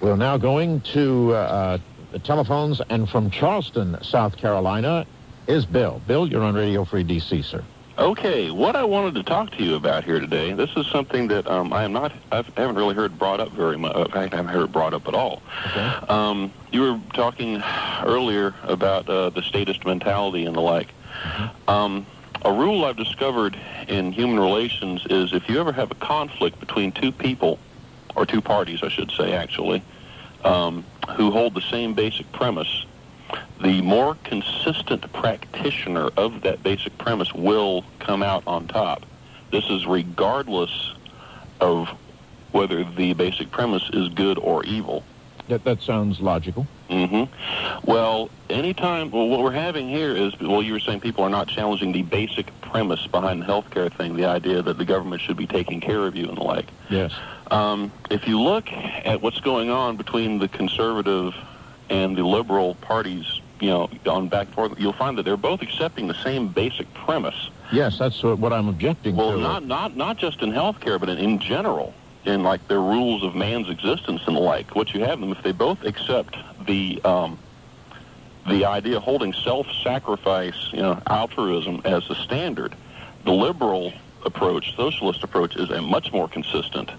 We're now going to the telephones, and from Charleston, South Carolina, is Bill. Bill, you're on Radio Free DC, sir. Okay, what I wanted to talk to you about here today, this is something that I haven't really heard brought up very much. In fact, I haven't heard it brought up at all. Okay. You were talking earlier about the statist mentality and the like. Mm-hmm. A rule I've discovered in human relations is if you ever have a conflict between two people, or two parties, I should say, actually, who hold the same basic premise, the more consistent practitioner of that basic premise will come out on top. This is regardless of whether the basic premise is good or evil. That sounds logical. Mm-hmm. Well, what we're having here is, you were saying people are not challenging the basic premise behind the healthcare thing, the idea that the government should be taking care of you and the like. Yes. If you look at what's going on between the conservative and the liberal parties, on back and forth, you'll find that they're both accepting the same basic premise. Yes, that's what I'm objecting to. Well, not just in healthcare, but in general, in like their rules of man's existence and the like. What you have them, if they both accept the idea of holding self-sacrifice, altruism as the standard, the liberal approach, socialist approach, is a much more consistent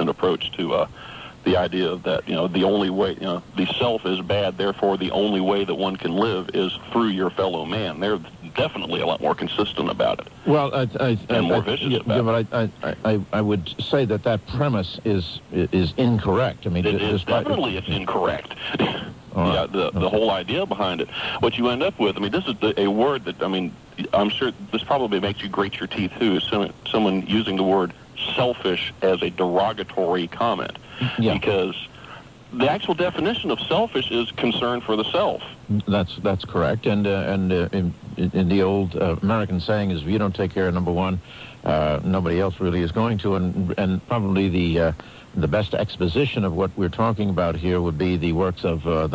approach to the idea that, the only way, the self is bad, therefore the only way that one can live is through your fellow man. They're definitely a lot more consistent about it. Well, and more vicious about it. But I would say that premise is incorrect. I mean, it's incorrect. The whole idea behind it. What you end up with, this is a word that, I'm sure this probably makes you grate your teeth too, is someone using the word selfish as a derogatory comment. Yeah. Because the actual definition of selfish is concern for the self. That's correct. And in the old American saying is, if you don't take care of number one, nobody else really is going to. And probably the best exposition of what we're talking about here would be the works of the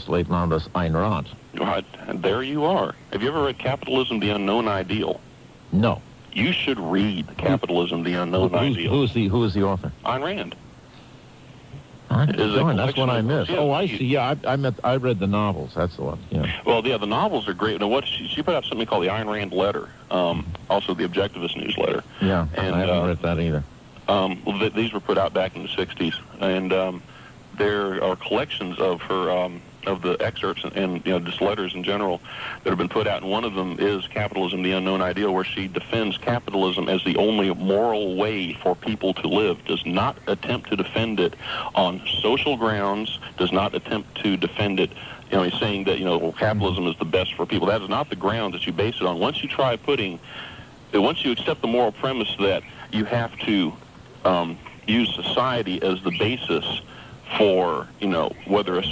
late novelist Ayn Rand. Right. And there you are. Have you ever read Capitalism, the Unknown Ideal? No. You should read Capitalism, the Unknown Ideal. Who is the author? Ayn Rand. That's what I missed. Yeah, I see. Yeah, I read the novels. That's the one. Yeah. Well, the novels are great. Now, she put out something called the Ayn Rand Letter, also the Objectivist newsletter. Yeah, and I haven't read that either. These were put out back in the 60s, and there are collections of her of the excerpts and just letters in general that have been put out, and one of them is Capitalism, the Unknown Ideal, where she defends capitalism as the only moral way for people to live, does not attempt to defend it on social grounds, does not attempt to defend it, he's saying that, capitalism is the best for people. That is not the ground that you base it on. Once you accept the moral premise that you have to use society as the basis for, whether a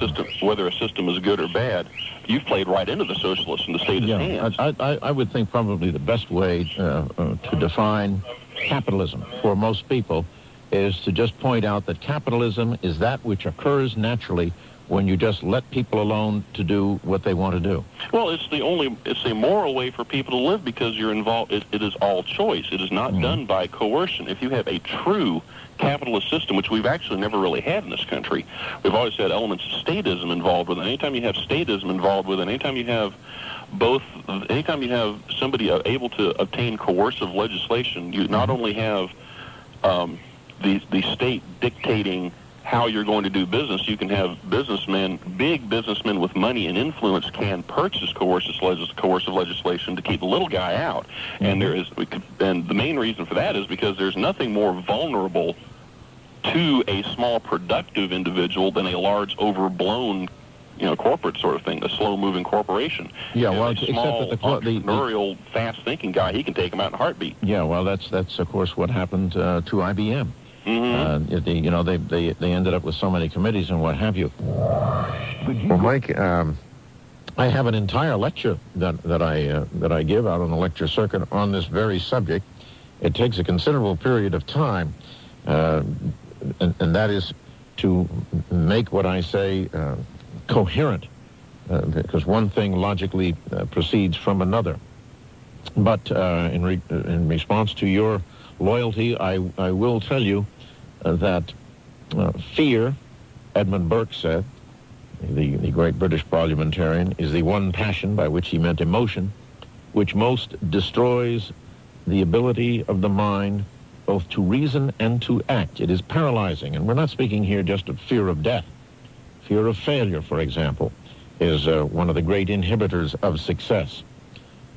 system is good or bad, you've played right into the socialist and the statist hands. I would think probably the best way to define capitalism for most people is to just point out that capitalism is that which occurs naturally when you just let people alone to do what they want to do. Well, it's a moral way for people to live because you're involved. It is all choice. It is not done by coercion. If you have a true capitalist system, which we've actually never really had in this country, we've always had elements of statism involved with it. Anytime you have statism involved with it, anytime you have somebody able to obtain coercive legislation, you not only have the state dictating how you're going to do business. You can have big businessmen with money and influence can purchase coercive legislation to keep the little guy out. And the main reason for that is because there's nothing more vulnerable to a small productive individual than a large overblown corporate sort of thing, a slow-moving corporation. Yeah, a small, entrepreneurial, fast-thinking guy, he can take him out in a heartbeat. Yeah, well, that's of course what happened to IBM. Mm-hmm. They ended up with so many committees and what have you. Well, Mike, I have an entire lecture that I give out on the lecture circuit on this very subject. It takes a considerable period of time, and that is to make what I say coherent, because one thing logically proceeds from another. But in response to your loyalty, I will tell you that Fear, Edmund Burke said, the great British parliamentarian, is the one passion, by which he meant emotion, which most destroys the ability of the mind both to reason and to act. It is paralyzing, and we're not speaking here just of fear of death. Fear of failure, for example, is one of the great inhibitors of success.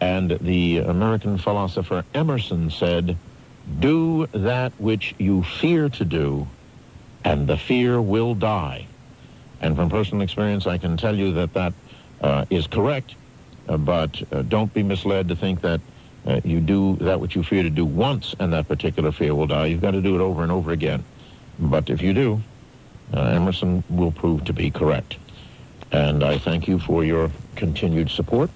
And the American philosopher Emerson said, "Do that which you fear to do, and the fear will die." And from personal experience, I can tell you that is correct, but don't be misled to think that you do that which you fear to do once and that particular fear will die. You've got to do it over and over again. But if you do, Emerson will prove to be correct. And I thank you for your continued support.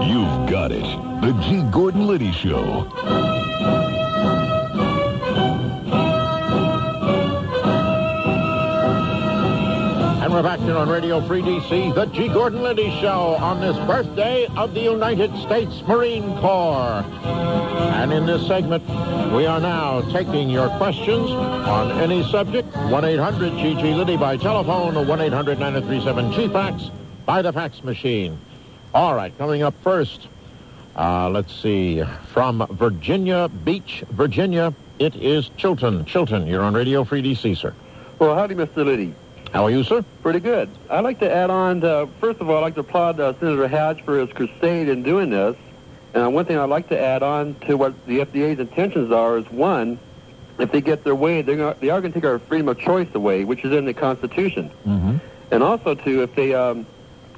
You've got it. The G. Gordon Liddy Show. We're back here on Radio Free DC, the G. Gordon Liddy Show, on this birthday of the United States Marine Corps. And in this segment, we are now taking your questions on any subject. 1-800-GG-LIDDY by telephone, or 1-800-937-GFAX by the fax machine. All right, coming up first, let's see, from Virginia Beach, Virginia, it is Chilton. Chilton, you're on Radio Free DC, sir. Well, howdy, Mr. Liddy. How are you, sir? Pretty good. I'd like to add on to, first of all, I'd like to applaud Senator Hatch for his crusade in doing this. And one thing I'd like to add on to what the FDA's intentions are is, one, if they get their way, they are going to take our freedom of choice away, which is in the Constitution. Mm-hmm. And also, too, if they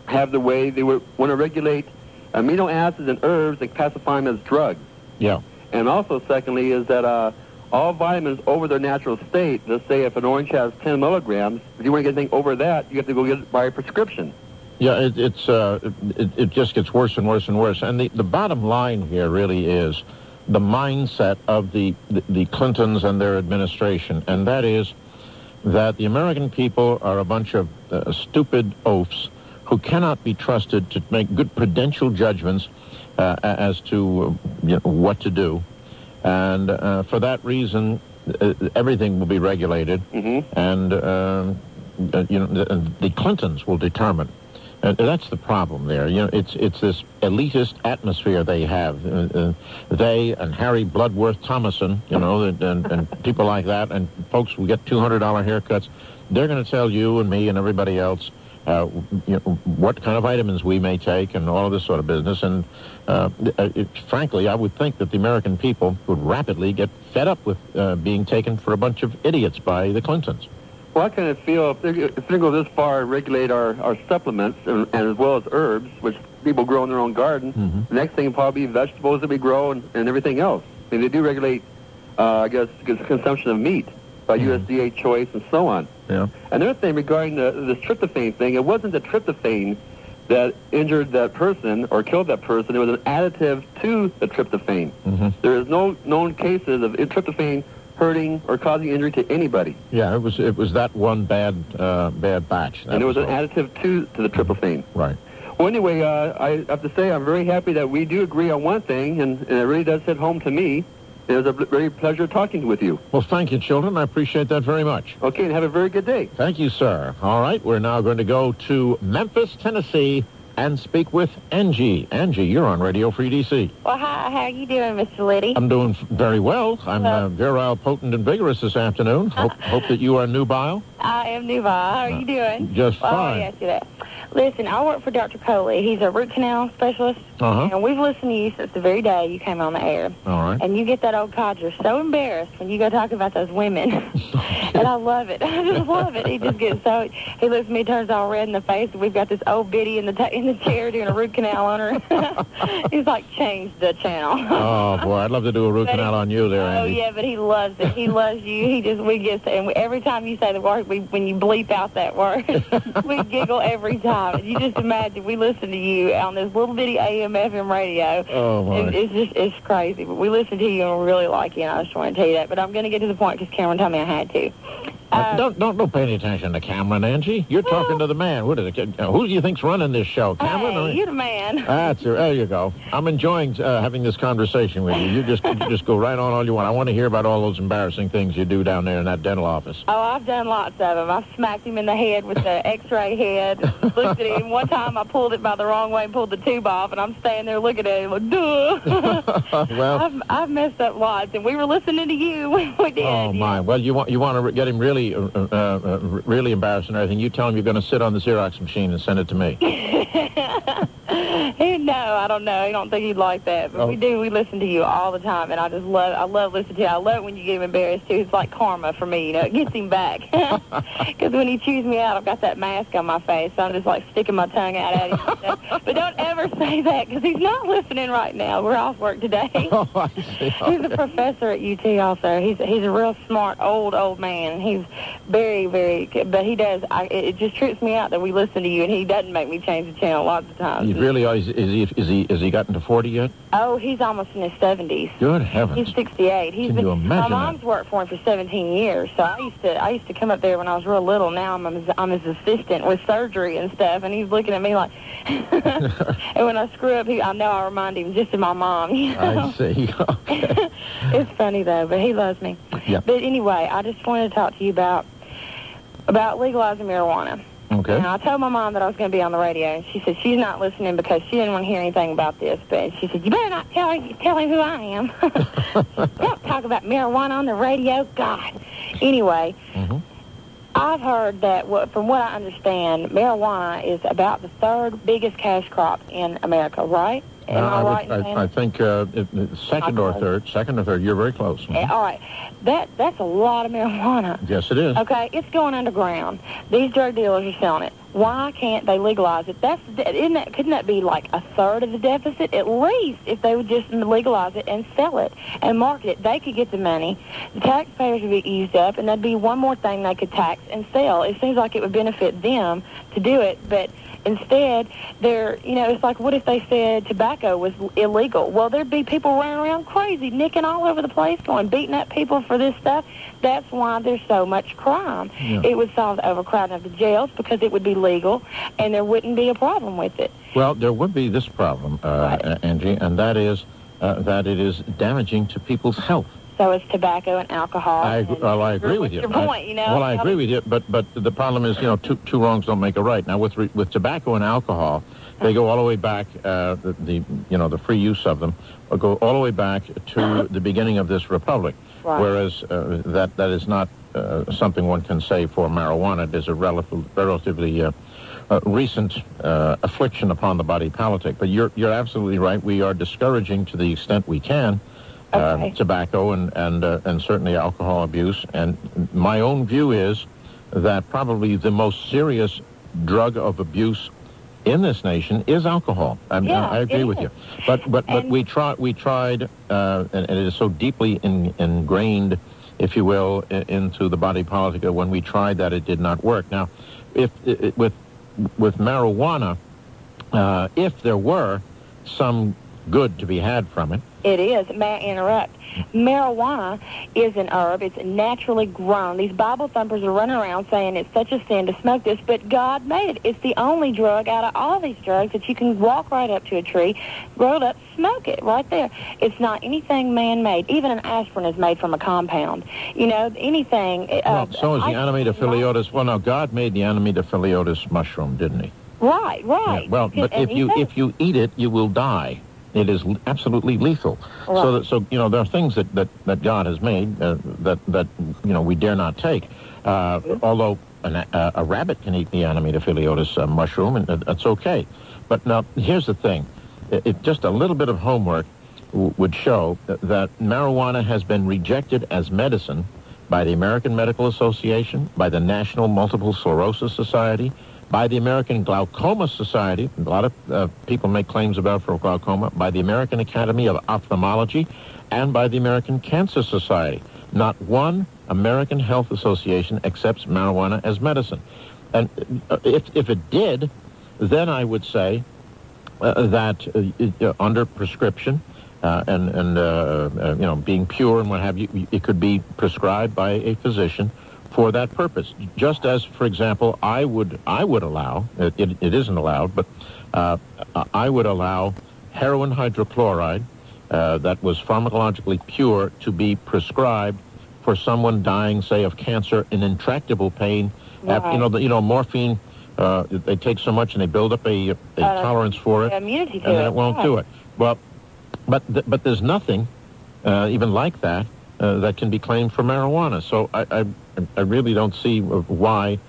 have the way, they would want to regulate amino acids and herbs and classify them as drugs. Yeah. And also, secondly, is that all vitamins over their natural state, let's say if an orange has 10 milligrams, if you want to get anything over that, you have to go get it by a prescription. Yeah, it just gets worse and worse and worse. And the bottom line here really is the mindset of the Clintons and their administration, and that is that the American people are a bunch of stupid oafs who cannot be trusted to make good prudential judgments as to what to do. And for that reason, everything will be regulated, mm-hmm. and the Clintons will determine. That's the problem there. It's this elitist atmosphere they have. They and Harry Bloodworth Thomason, and people like that, and folks who get $200 haircuts, they're going to tell you and me and everybody else what kind of vitamins we may take and all of this sort of business. And frankly, I would think that the American people would rapidly get fed up with being taken for a bunch of idiots by the Clintons. Well, I kind of feel if they're going to go this far and regulate our supplements and as well as herbs, which people grow in their own garden, mm-hmm. the next thing will probably be vegetables that we grow and everything else. I mean, they do regulate, I guess, consumption of meat by mm-hmm. USDA choice and so on. Yeah. Another thing regarding the tryptophan thing, it wasn't the tryptophan that injured that person or killed that person. It was an additive to the tryptophan. Mm-hmm. There is no known cases of tryptophan hurting or causing injury to anybody. Yeah, it was that one bad batch. And it was an additive to the tryptophan. Right. Well, anyway, I have to say I'm very happy that we do agree on one thing, and it really does hit home to me. It was a very pleasure talking with you. Well, thank you, children. I appreciate that very much. Okay, and have a very good day. Thank you, sir. All right, we're now going to go to Memphis, Tennessee, and speak with Angie. Angie, you're on Radio Free DC. Well, hi. How are you doing, Mr. Liddy? I'm doing very well. I'm virile, potent, and vigorous this afternoon. Hope that you are nubile. I am nubile. How are you doing? Just fine. Oh, yes, you that. Listen, I work for Dr. Coley. He's a root canal specialist. Uh-huh. And we've listened to you since the very day you came on the air. All right. And you get that old codger so embarrassed when you go talk about those women. And I love it. I just love it. He just gets so... He looks at me, turns all red in the face, and we've got this old biddy in the chair doing a root canal on her. He's like, change the channel. Oh, boy, I'd love to do a root canal on you there, Andy. Oh, yeah, but he loves it. He loves you. And every time you say the word, when you bleep out that word, we giggle every time. And you just imagine, we listen to you on this little bitty AM, FM radio. Oh, my. It's crazy. But we listen to you and we really like you, and I just want to tell you that. But I'm going to get to the point because Cameron told me I had to. Don't pay any attention to Cameron, Angie. You're talking to the man. What is it? Who do you think's running this show, Cameron? Hey, you're the man. There you go. I'm enjoying having this conversation with you. You just go right on all you want. I want to hear about all those embarrassing things you do down there in that dental office. Oh, I've done lots of them. I've smacked him in the head with the X-ray head. Looked at him. One time I pulled it by the wrong way and pulled the tube off, and I'm standing there looking at him like, duh. Well, I've messed up lots, and we were listening to you. We did. Oh my! Well, you want to get him really embarrassed and everything. You tell him you're going to sit on the Xerox machine and send it to me. No, I don't know. I don't think he'd like that. But we do. We listen to you all the time, and I love listening to you. I love it when you get him embarrassed, too. It's like karma for me, It gets him back. Because when he chews me out, I've got that mask on my face, so I'm just, sticking my tongue out at him. But don't ever say that, because he's not listening right now. We're off work today. Oh, I see. He's a professor at UT also. He's a real smart, old man. He's very, very good. But he does. It just trips me out that we listen to you, and he doesn't make me change the channel lots of times. He really is he gotten to 40 yet? Oh, he's almost in his 70s. Good heavens. He's 68. Can you imagine my mom's worked for him for 17 years, so I used to come up there when I was real little. Now I'm his assistant with surgery and stuff, and he's looking at me like, and when I screw up, I know I remind him just of my mom. I see. Okay. It's funny though, but he loves me. Yeah. But anyway, I just wanted to talk to you about legalizing marijuana. Okay. And I told my mom that I was going to be on the radio, and she said she's not listening because she didn't want to hear anything about this. But she said, you better not tell him who I am. Don't talk about marijuana on the radio. God. Anyway, I've heard that, from what I understand, marijuana is about the third biggest cash crop in America, right? Am I right in saying I think second or third. You're very close. All right. That's a lot of marijuana. Yes, it is. Okay, it's going underground. These drug dealers are selling it. Why can't they legalize it? Couldn't that be like a third of the deficit? At least if they would just legalize it and sell it and market it, they could get the money. The taxpayers would be eased up, and that'd be one more thing they could tax and sell. It seems like it would benefit them to do it, but instead, it's like, what if they said tobacco was illegal? Well, there'd be people running around crazy, nicking all over the place, beating up people for this stuff. That's why there's so much crime. Yeah. It would solve the overcrowding of the jails because it would be legal, and there wouldn't be a problem with it. Well, there would be this problem, Angie, and that is that it is damaging to people's health. So it's tobacco and alcohol. I agree with you. Your point, Well, I agree with you, but the problem is, two wrongs don't make a right. Now, with tobacco and alcohol, they go all the way back. The free use of them go all the way back to the beginning of this republic. Right. Whereas that is not something one can say for marijuana. It is a relatively recent affliction upon the body politic. But you're absolutely right. We are discouraging to the extent we can. Tobacco and certainly alcohol abuse. And my own view is that probably the most serious drug of abuse in this nation is alcohol. I agree with you. But we tried, and it is so deeply ingrained, if you will, into the body politic. When we tried that, it did not work. Now, with marijuana, if there were some good to be had from it. It is. May I interrupt? Marijuana is an herb. It's naturally grown. These Bible thumpers are running around saying it's such a sin to smoke this, but God made it. It's the only drug out of all these drugs that you can walk right up to a tree, grow it up, smoke it right there. It's not anything man-made. Even an aspirin is made from a compound. Anything. So is the Amanita Well, no, God made the Amanita mushroom, didn't he? Right. Yeah, well, but if you eat it, you will die. It is absolutely lethal. Right. So there are things that God has made that we dare not take. Although a rabbit can eat the Amanita mushroom, and that's okay. But now here's the thing: just a little bit of homework would show that marijuana has been rejected as medicine by the American Medical Association, by the National Multiple Sclerosis Society, by the American Glaucoma Society. A lot of people make claims for glaucoma. By the American Academy of Ophthalmology, and by the American Cancer Society. Not one American health association accepts marijuana as medicine. And if it did, then I would say that under prescription and being pure and what have you, it could be prescribed by a physician for that purpose. Just as, for example, I would allow, it isn't allowed, but I would allow heroin hydrochloride that was pharmacologically pure to be prescribed for someone dying, say, of cancer in intractable pain. Right. Morphine, they take so much and they build up a tolerance for it, immunity to and then it. it won't Right. do it. Well, but there's nothing even like that that can be claimed for marijuana. So I really don't see why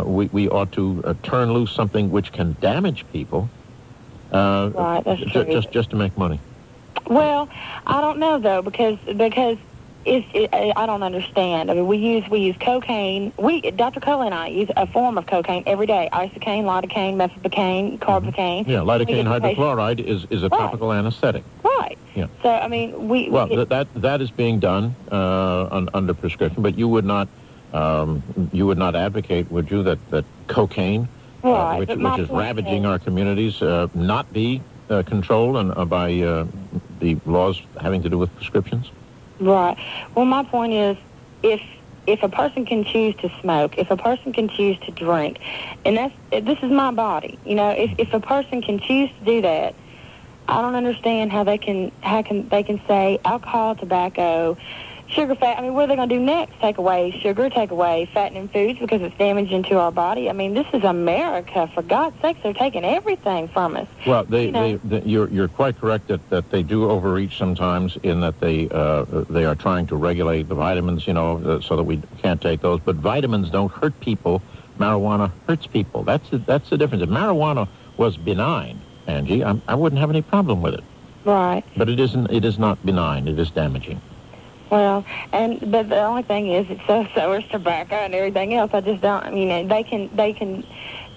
we ought to turn loose something which can damage people Right, that's true. just to make money. Well, I don't know though, because I don't understand. I mean, we use cocaine. Dr. Cole and I use a form of cocaine every day: isocaine, lidocaine, methamphetamine, carbocaine. Yeah, lidocaine hydrochloride is a topical anesthetic. Right. Yeah. So I mean, that is being done under prescription, but you would not advocate, would you, that cocaine, Right, which but is ravaging our communities, not be controlled by the laws having to do with prescriptions? Right. Well, my point is, if a person can choose to smoke, if a person can choose to drink, and this is my body, if a person can choose to do that, I don't understand how they can say alcohol, tobacco, sugar, fat. I mean, what are they going to do next? Take away sugar, take away fattening foods because it's damaging to our body? I mean, this is America. For God's sakes, they're taking everything from us. Well, you're quite correct that they do overreach sometimes in that they are trying to regulate the vitamins, so that we can't take those. But vitamins don't hurt people. Marijuana hurts people. That's the difference. If marijuana was benign, Angie, I wouldn't have any problem with it. Right. But it isn't. It is not benign. It is damaging. Well, but the only thing is, it's so is tobacco and everything else. I just don't. I mean, they can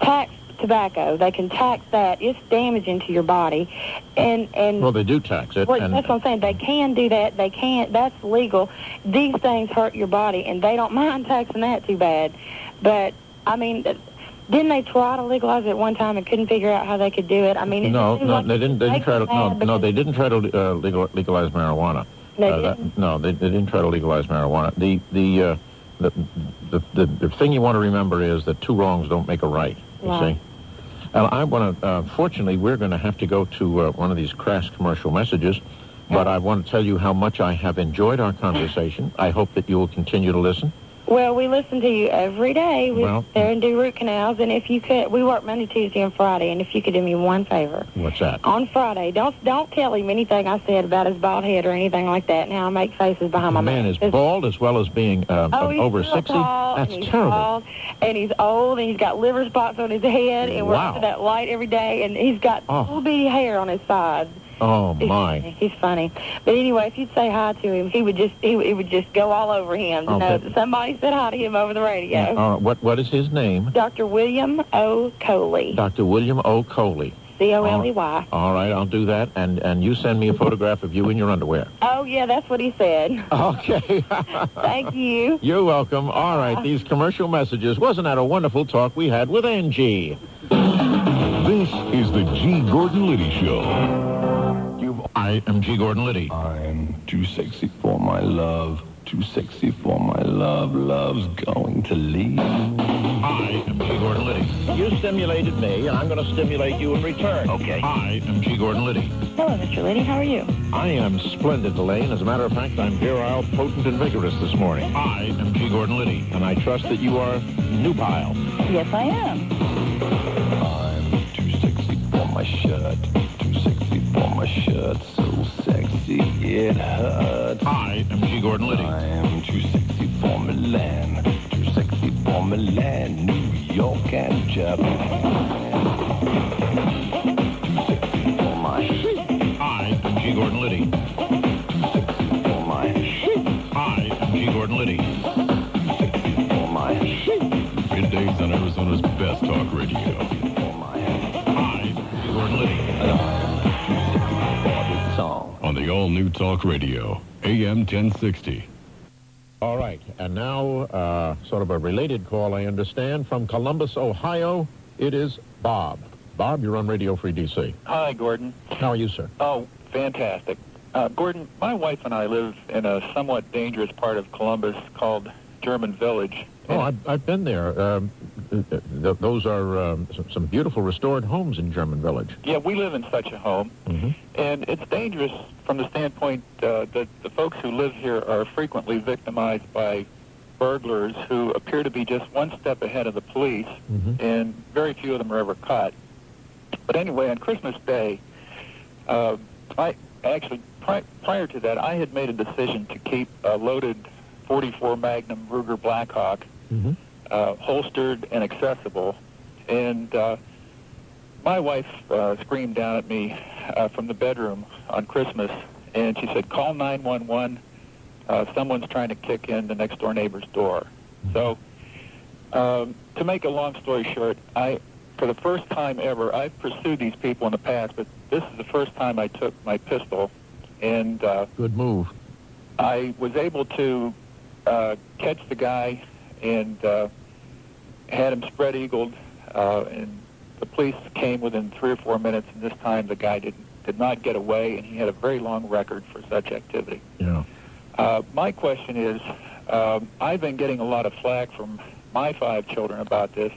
tax tobacco. They can tax that. It's damaging to your body, and well, they do tax it. Well, and that's what I'm saying. They can do that. They can't. That's legal. These things hurt your body, and they don't mind taxing that too bad. But I mean, didn't they try to legalize it one time and couldn't figure out how they could do it? I mean, they didn't try to. They didn't try to legalize marijuana. They didn't? No, they didn't try to legalize marijuana. The thing you want to remember is that two wrongs don't make a right. You see. I want to. Fortunately, we're going to have to go to one of these crass commercial messages, but I want to tell you how much I have enjoyed our conversation. I hope that you will continue to listen. Well, we listen to you every day. We sit there and do root canals, and if you could, we work Monday, Tuesday, and Friday, and if you could do me one favor. What's that? On Friday, don't tell him anything I said about his bald head or anything like that, and how I make faces behind my man is bald as well as being over 60. Tall, That's and he's terrible. Bald, and he's old, and he's got liver spots on his head, and we're under that light every day, and he's got little bitty hair on his sides. Oh, my. He's funny. But anyway, if you'd say hi to him, he would just go all over him to know that somebody said hi to him over the radio. What is his name? Dr. William O. Coley. Dr. William O. Coley. C-O-L-E-Y. All right, I'll do that. And you send me a photograph of you in your underwear. Oh, yeah, that's what he said. Okay. Thank you. You're welcome. All right, these commercial messages. Wasn't that a wonderful talk we had with Angie? This is the G. Gordon Liddy Show. I am G. Gordon Liddy. I'm too sexy for my love. Too sexy for my love. Love's going to leave. I am G. Gordon Liddy. You stimulated me, and I'm going to stimulate you in return. Okay. I am G. Gordon Liddy. Hello, Mr. Liddy. How are you? I am splendid, Elaine. As a matter of fact, I'm virile, potent, and vigorous this morning. I am G. Gordon Liddy, and I trust that you are nubile. Yes, I am. I'm too sexy for my shirt. Too sexy for my shirt. So sexy it hurts. I am G. Gordon Liddy. I am too sexy for Milan. Too sexy for Milan, New York, and Japan. Too sexy for my I am G. Gordon Liddy. Too sexy for my I am G. Gordon Liddy. Too sexy for my Middays on Arizona's best talk radio. I am G. Gordon Liddy. And I'm too sexy for this song. On the all-new talk radio, AM 1060. All right, and now sort of a related call, I understand, from Columbus, Ohio. It is Bob. Bob, you're on Radio Free DC. Hi, Gordon. How are you, sir? Oh, fantastic. Gordon, my wife and I live in a somewhat dangerous part of Columbus called German Village. Oh, I've been there. Those are some beautiful restored homes in German Village. Yeah, we live in such a home, and it's dangerous from the standpoint that the folks who live here are frequently victimized by burglars who appear to be just one step ahead of the police, and very few of them are ever caught. But anyway, on Christmas Day, I actually, prior to that, I had made a decision to keep a loaded 44 Magnum Ruger Blackhawk holstered and accessible. And my wife screamed down at me from the bedroom on Christmas, and she said, "Call 911. Someone's trying to kick in the next door neighbor's door." So, to make a long story short, for the first time ever, I've pursued these people in the past, but this is the first time I took my pistol, and good move. I was able to catch the guy and had him spread-eagled, and the police came within 3 or 4 minutes, and this time the guy did not get away, and he had a very long record for such activity. Yeah. My question is, I've been getting a lot of flack from my 5 children about this,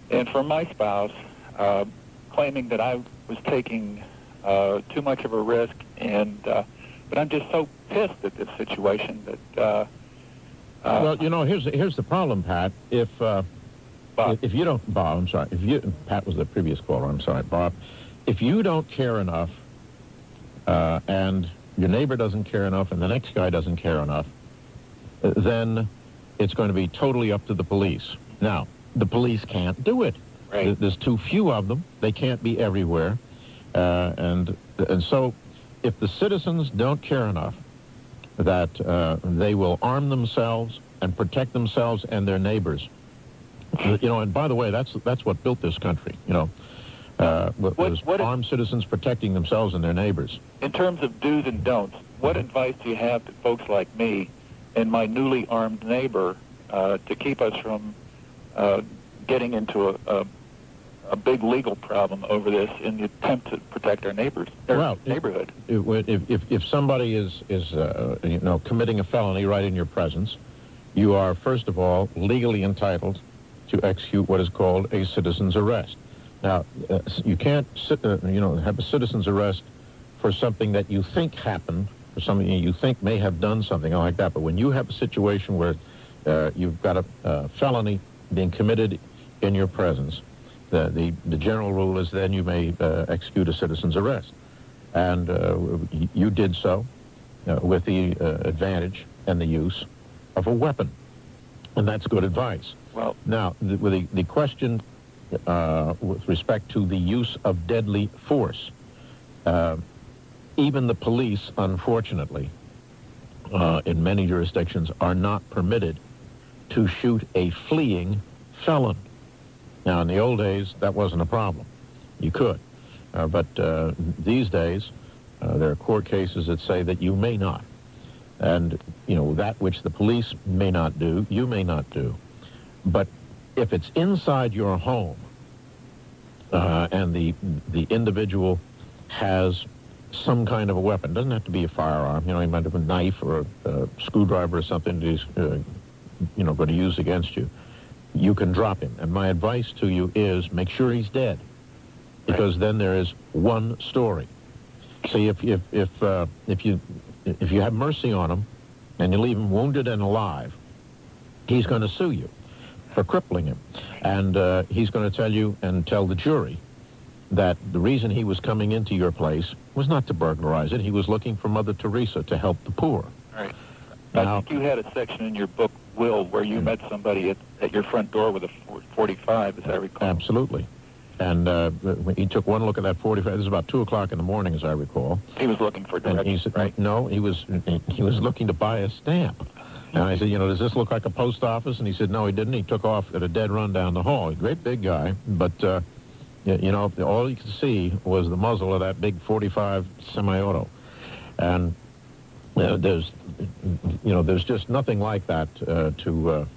and from my spouse, claiming that I was taking too much of a risk, and but I'm just so pissed at this situation that. Well, you know, here's the problem, Pat. If you don't, Bob, I'm sorry. Pat was the previous caller. I'm sorry, Bob. If you don't care enough, and your neighbor doesn't care enough, and the next guy doesn't care enough, then it's going to be totally up to the police. Now, the police can't do it. Right. There's too few of them. They can't be everywhere, and so if the citizens don't care enough that they will arm themselves and protect themselves and their neighbors. You know, and by the way, that's what built this country. You know, was armed citizens protecting themselves and their neighbors. In terms of do's and don'ts, what advice do you have to folks like me and my newly armed neighbor to keep us from getting into a big legal problem over this in the attempt to protect our neighborhood? If somebody is you know, committing a felony right in your presence, you are first of all legally entitled to execute what is called a citizen's arrest. Now, you can't you know, have a citizen's arrest for something that you think happened, for something you think may have done something like that. But when you have a situation where you've got a felony being committed in your presence, the general rule is then you may execute a citizen's arrest. And you did so with the advantage and the use of a weapon. And that's good advice. Well, now, the question with respect to the use of deadly force, even the police, unfortunately, in many jurisdictions, are not permitted to shoot a fleeing felon. Now, in the old days, that wasn't a problem. You could. But these days, there are court cases that say that you may not. And, you know, that which the police may not do, you may not do. But if it's inside your home and the individual has some kind of a weapon, doesn't have to be a firearm, you know, he might have a knife or a screwdriver or something that he's, you know, going to use against you, you can drop him. And my advice to you is make sure he's dead, because then there is one story. See, if you have mercy on him and you leave him wounded and alive, he's going to sue you for crippling him. And he's going to tell you and tell the jury that the reason he was coming into your place was not to burglarize it. He was looking for Mother Teresa to help the poor. Right. Now, I think you had a section in your book, Will, where you met somebody at your front door with a .45, as I recall. Absolutely. And he took one look at that 45. This was about 2 o'clock in the morning, as I recall. He was looking for directions, and he said, right? No, he was looking to buy a stamp. And I said, you know, does this look like a post office? And he said, no, he didn't. He took off at a dead run down the hall. A great big guy, but, you know, all you could see was the muzzle of that big 45 semi-auto. And there's just nothing like that to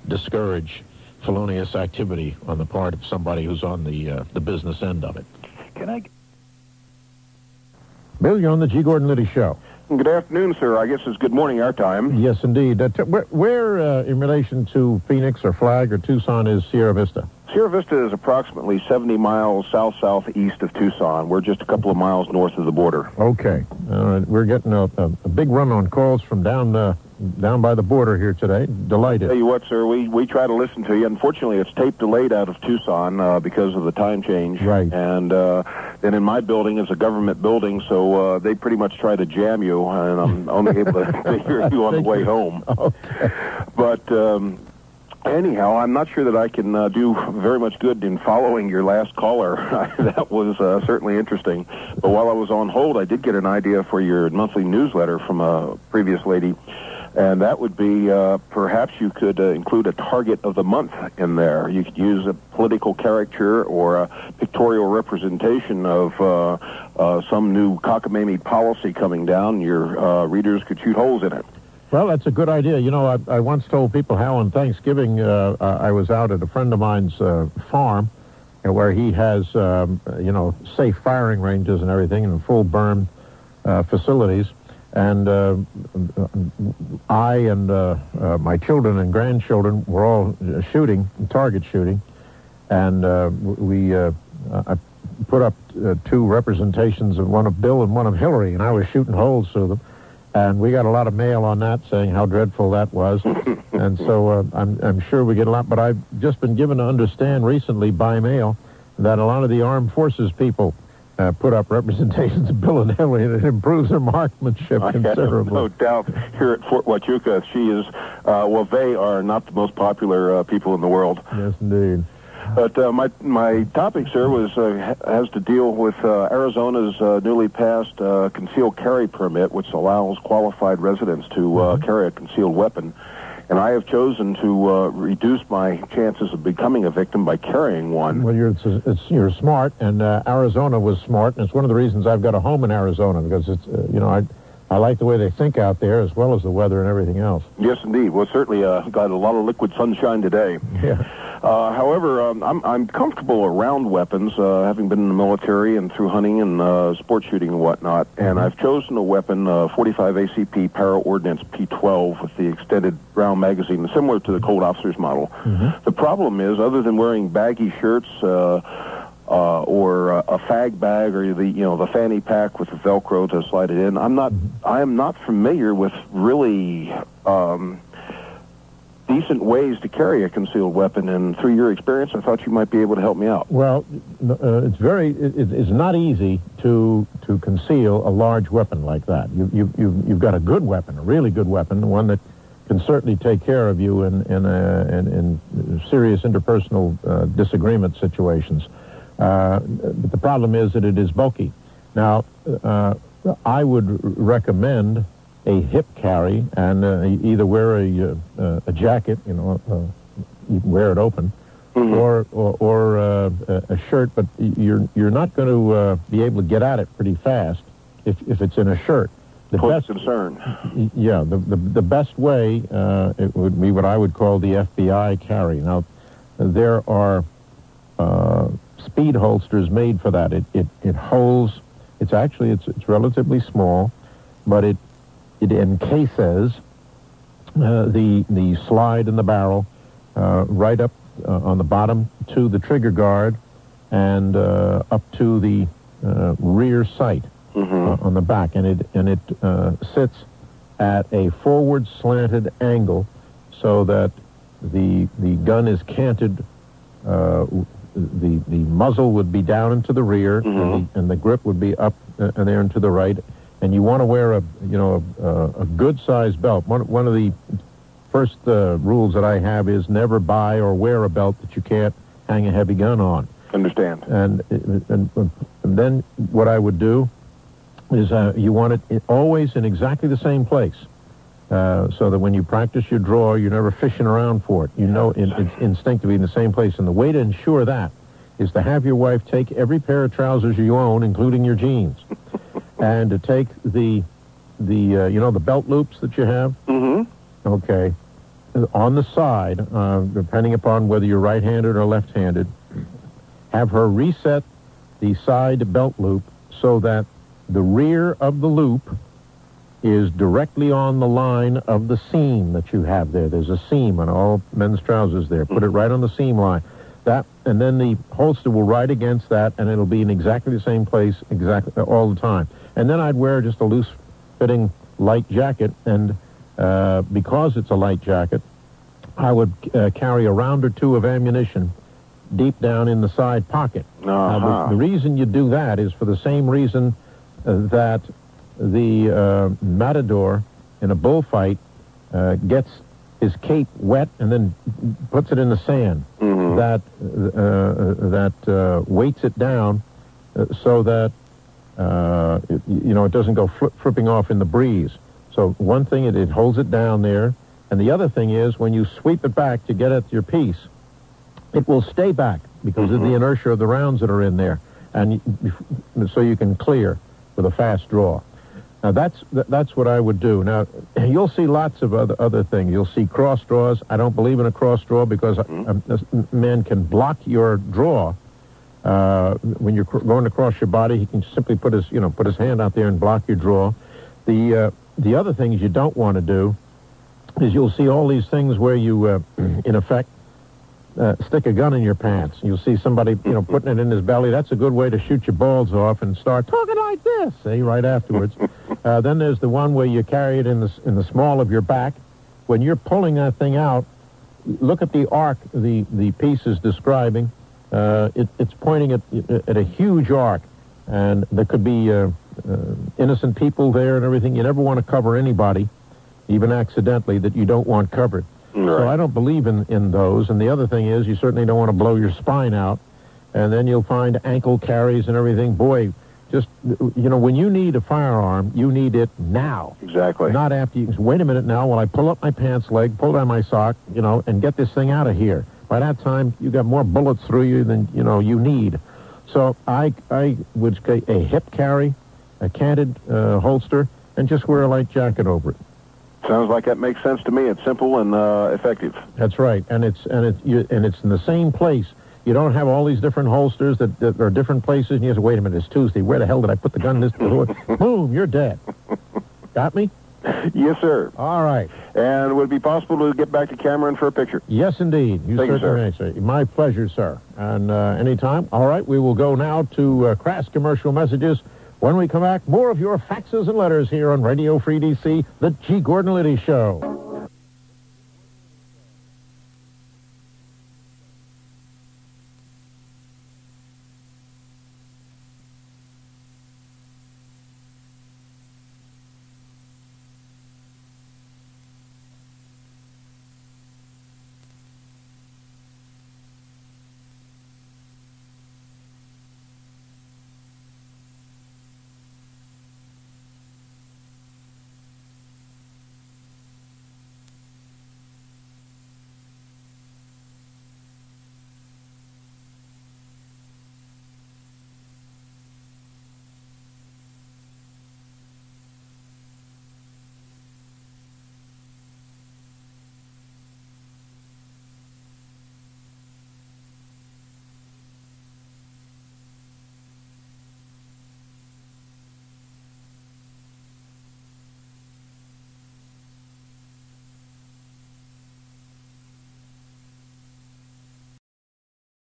discourage felonious activity on the part of somebody who's on the business end of it. Can I? Bill, you're on the G. Gordon Liddy Show. Good afternoon, sir. I guess it's good morning our time. Yes, indeed. Where in relation to Phoenix or Flag or Tucson is Sierra Vista? Sierra Vista is approximately 70 miles south-southeast of Tucson. We're just a couple of miles north of the border. Okay. We're getting a big run on calls from down by the border here today. Delighted. Tell you what, sir, we try to listen to you. Unfortunately, it's tape delayed out of Tucson because of the time change. Right. And then in my building is a government building, so they pretty much try to jam you, and I'm only able to hear you on the way home. Okay. But anyhow, I'm not sure that I can do very much good in following your last caller. That was certainly interesting. But while I was on hold, I did get an idea for your monthly newsletter from a previous lady. And that would be, perhaps you could include a target of the month in there. You could use a political caricature or a pictorial representation of some new cockamamie policy coming down. Your readers could shoot holes in it. Well, that's a good idea. You know, I once told people how on Thanksgiving I was out at a friend of mine's farm where he has, safe firing ranges and everything and full burn facilities. And I and my children and grandchildren were all target shooting. And I put up two representations of one of Bill and one of Hillary, and I was shooting holes through them. And we got a lot of mail on that saying how dreadful that was. And so I'm sure we get a lot. But I've just been given to understand recently by mail that a lot of the armed forces people put up representations of Bill and Hillary, and it improves their marksmanship considerably. No doubt. Here at Fort Huachuca, she is, they are not the most popular people in the world. Yes, indeed. But my topic, sir, has to deal with Arizona's newly passed concealed carry permit, which allows qualified residents to carry a concealed weapon. And I have chosen to reduce my chances of becoming a victim by carrying one. Well, you're smart, and Arizona was smart, and it's one of the reasons I've got a home in Arizona, because it's I like the way they think out there as well as the weather and everything else. Yes, indeed. Well, certainly got a lot of liquid sunshine today. Yeah. However, I'm comfortable around weapons, having been in the military and through hunting and sport shooting and whatnot. And I've chosen a weapon, 45 ACP Para Ordnance P12 with the extended round magazine, similar to the Cold Officer's model. The problem is, other than wearing baggy shirts or a fag bag or the fanny pack with the Velcro to slide it in, I am not familiar with really decent ways to carry a concealed weapon, and through your experience, I thought you might be able to help me out. Well, it's not easy to conceal a large weapon like that. You've got a good weapon, a really good weapon, one that can certainly take care of you in serious interpersonal disagreement situations. But the problem is that it is bulky. Now, I would recommend a hip carry, and either wear a jacket, you can wear it open, or a shirt, but you're not going to be able to get at it pretty fast if it's in a shirt. The best concern. Yeah, the best way it would be what I would call the FBI carry. Now, there are speed holsters made for that. It holds. It's relatively small, but it encases the slide in the barrel right up on the bottom to the trigger guard and up to the rear sight on the back, and it sits at a forward slanted angle so that the gun is canted. The muzzle would be down and to the rear, and the grip would be up and there and to the right. And you want to wear a good sized belt. One of the first rules that I have is never buy or wear a belt that you can't hang a heavy gun on. Understand. And then what I would do is you want it always in exactly the same place, so that when you practice your draw, you're never fishing around for it. It's instinctively in the same place. And the way to ensure that is to have your wife take every pair of trousers you own, including your jeans, and to take the belt loops that you have. Okay, on the side, depending upon whether you're right-handed or left-handed, have her reset the side belt loop so that the rear of the loop is directly on the line of the seam that you have there. There's a seam on all men's trousers there. Put it right on the seam line. And then the holster will ride against that, and it'll be in exactly the same place exactly all the time. And then I'd wear just a loose-fitting light jacket, and because it's a light jacket, I would carry a round or two of ammunition deep down in the side pocket. Now, the reason you do that is for the same reason that the matador in a bullfight gets his cape wet and then puts it in the sand. That weights it down so that it doesn't go flipping off in the breeze. So one thing, it holds it down there, and the other thing is when you sweep it back to get at your piece, it will stay back because of the inertia of the rounds that are in there, and so you can clear with a fast draw. Now that's what I would do. Now you'll see lots of other things. You'll see cross draws. I don't believe in a cross draw because a man can block your draw when you're going across your body. He can simply put his hand out there and block your draw. The other things you don't want to do is you'll see all these things where you in effect stick a gun in your pants. You'll see somebody, putting it in his belly. That's a good way to shoot your balls off and start talking like this, right afterwards. Then there's the one where you carry it in the small of your back. When you're pulling that thing out, look at the arc the piece is describing. It's pointing at a huge arc, and there could be innocent people there and everything. You never want to cover anybody, even accidentally, that you don't want covered. Right. So I don't believe in those. And the other thing is, you certainly don't want to blow your spine out. And then you'll find ankle carries and everything. Boy, just, when you need a firearm, you need it now. Exactly. Not after you wait a minute now while I pull up my pants leg, pull down my sock, and get this thing out of here. By that time, you got more bullets through you than, you need. So I would say a hip carry, a canted holster, and just wear a light jacket over it. Sounds like that makes sense to me. It's simple and effective. That's right, and it's in the same place. You don't have all these different holsters that are different places, and you say, wait a minute, it's Tuesday. Where the hell did I put the gun in this? Boom, you're dead. Got me? Yes, sir. All right. And would it be possible to get back to Cameron for a picture? Yes, indeed. Thank you, sir. May, sir. My pleasure, sir. And anytime. All right, we will go now to crass commercial messages. When we come back, more of your faxes and letters here on Radio Free DC, the G. Gordon Liddy Show.